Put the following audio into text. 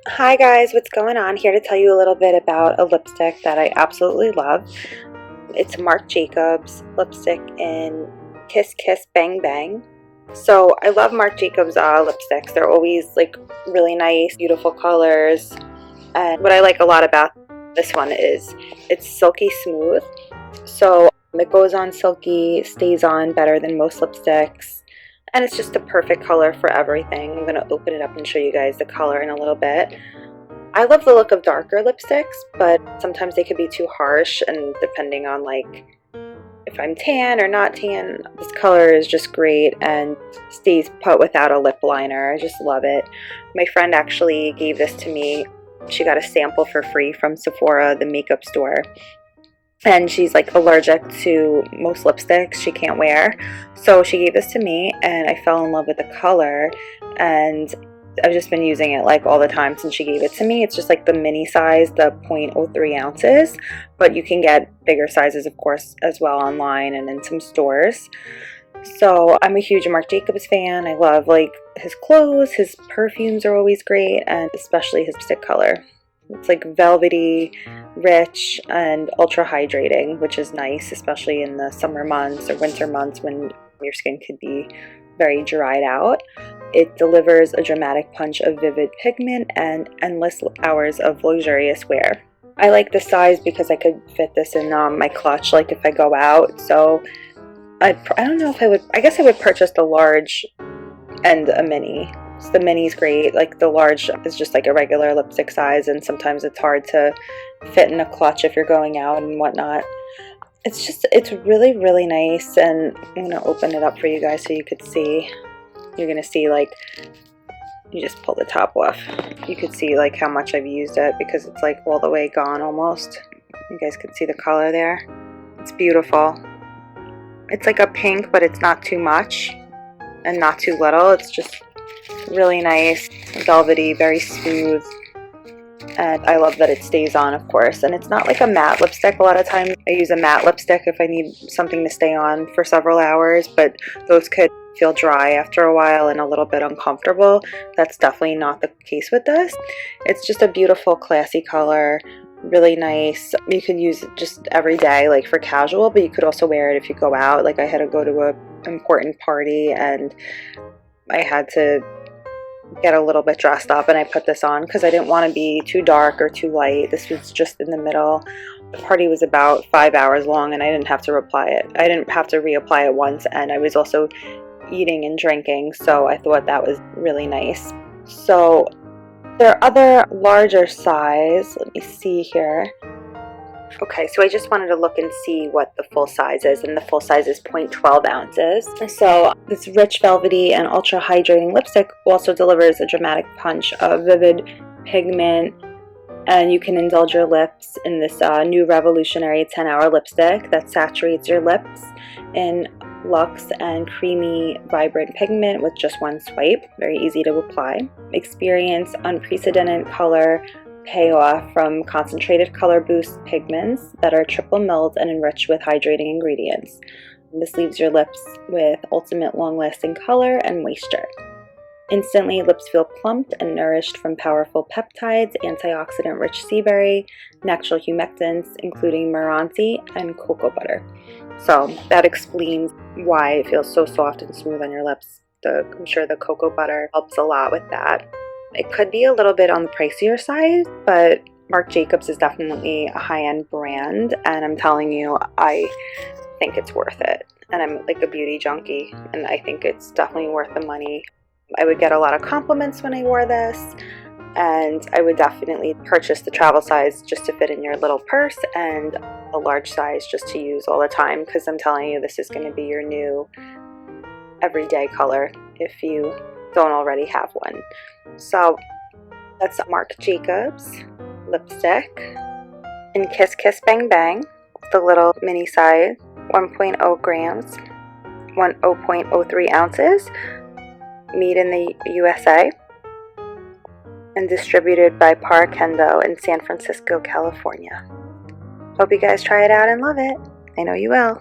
Hi guys, what's going on? Here to tell you a little bit about a lipstick that I absolutely love. It's Marc Jacobs lipstick in Kiss Kiss Bang Bang. So I love Marc Jacobs lipsticks. They're always like really nice, beautiful colors. And what I like a lot about this one is it's silky smooth. So it goes on silky, stays on better than most lipsticks. And it's just the perfect color for everything. I'm going to open it up and show you guys the color in a little bit. I love the look of darker lipsticks, but sometimes they could be too harsh, and depending on like if I'm tan or not tan, this color is just great and stays put without a lip liner. I just love it. My friend actually gave this to me. She got a sample for free from Sephora, the makeup store. And she's like allergic to most lipsticks she can't wear, so she gave this to me and I fell in love with the color, and I've just been using it like all the time since she gave it to me. It's just like the mini size, the 0.03 ounces, but you can get bigger sizes of course as well online and in some stores. So I'm a huge Marc Jacobs fan. I love like his clothes, his perfumes are always great, and especially his lipstick color. It's like velvety, rich, and ultra hydrating, which is nice, especially in the summer months or winter months when your skin could be very dried out. It delivers a dramatic punch of vivid pigment and endless hours of luxurious wear. I like the size because I could fit this in my clutch like if I go out. So I don't know if I would, I guess I would purchase the large and a mini. So the mini's great. Like the large is just like a regular lipstick size, and sometimes it's hard to fit in a clutch if you're going out and whatnot. It's really, really nice, and I'm gonna open it up for you guys so you could see. You're gonna see like, you just pull the top off. You could see like how much I've used it because it's like all the way gone almost. You guys can see the color there. It's beautiful. It's like a pink, but it's not too much and not too little. It's just really nice, velvety, very smooth, and I love that it stays on, of course. And it's not like a matte lipstick. A lot of times I use a matte lipstick if I need something to stay on for several hours, but those could feel dry after a while and a little bit uncomfortable. That's definitely not the case with this. It's just a beautiful, classy color, really nice. You could use it just every day, like for casual, but you could also wear it if you go out. Like I had to go to an important party and I had to get a little bit dressed up, and I put this on because I didn't want to be too dark or too light. This was just in the middle. The party was about 5 hours long and I didn't have to reapply it once, and I was also eating and drinking, so I thought that was really nice. So there are other larger size. Let me see here. Okay, so I just wanted to look and see what the full size is, and the full size is 0.12 ounces. So this rich, velvety, and ultra hydrating lipstick also delivers a dramatic punch of vivid pigment, and you can indulge your lips in this new revolutionary 10-hour lipstick that saturates your lips in luxe and creamy, vibrant pigment with just one swipe. Very easy to apply. Experience unprecedented color payoff from concentrated color boost pigments that are triple milled and enriched with hydrating ingredients. This leaves your lips with ultimate long-lasting color and moisture. Instantly, lips feel plumped and nourished from powerful peptides, antioxidant-rich seaberry, natural humectants, including meranti and cocoa butter. So that explains why it feels so soft and smooth on your lips. I'm sure the cocoa butter helps a lot with that. It could be a little bit on the pricier side, but Marc Jacobs is definitely a high-end brand, and I'm telling you, I think it's worth it. And I'm like a beauty junkie, and I think it's definitely worth the money. I would get a lot of compliments when I wore this, and I would definitely purchase the travel size just to fit in your little purse, and a large size just to use all the time, because I'm telling you, this is going to be your new everyday color if you don't already have one. So that's Marc Jacobs lipstick in Kiss Kiss Bang Bang, the little mini size, 1.0 grams, 0.03 ounces, made in the USA, and distributed by Par Kendo in San Francisco, California. Hope you guys try it out and love it. I know you will.